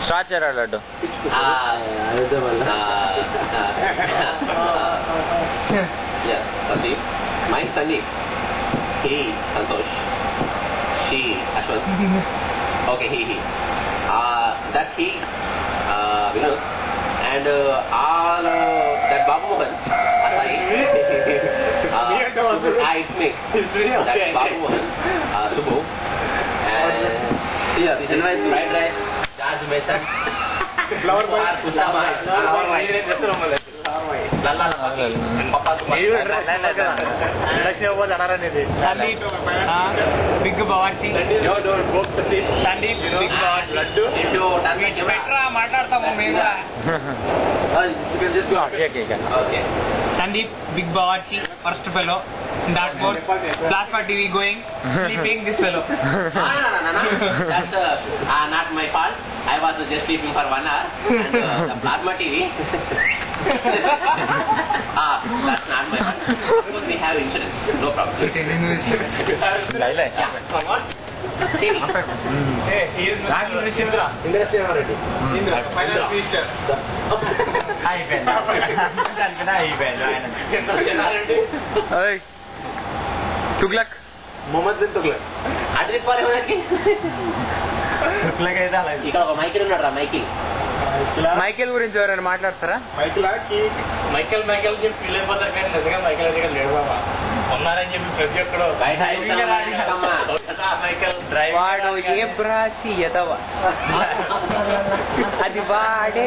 Start చేయరా laddu. Sandeep. Mine Sandeep. He Santosh. She Ashwat. Okay, he. That he Vinod. And all that Babu Mohan. Sorry. It's me. It's me. That Babu Mohan. Subbu. And yeah, this is fried rice. Jaj Mason. Flower boy. Kusama. Flower boy. Big Bawarchi మాట్లాడతాము మేము. Sandeep, big bawarchi, first fellow. That was plasma TV going, sleeping this fellow. No. That's not my fault. I was just sleeping for 1 hour. And the plasma TV. That's not my fault. Because we have insurance, no problem. Yeah, for what? TV. Hey, he is Indra Sevareddy. Indra, finance minister. Tughlaq Muhammad bin Tughlaq. అడ్రిక్ పాలే మనకి తుగ్లక్ అయితే అలా ఇక్కడ ఒక Michael ఉన్నాడు రా Michael. Michael గురించి ఎవరైనా మాట్లాడతారా? మైకేల్ చెప్పి ఫీల్ అయిపోతారు కానీ నిజంగా మైకేల్ అయితే లేడు బాబా. ఉన్నారని చెప్పి ప్రతి ఒక్కడు బయట మైకేల్ వాడు ఏ బ్రాసి ఎదవ అది వాడే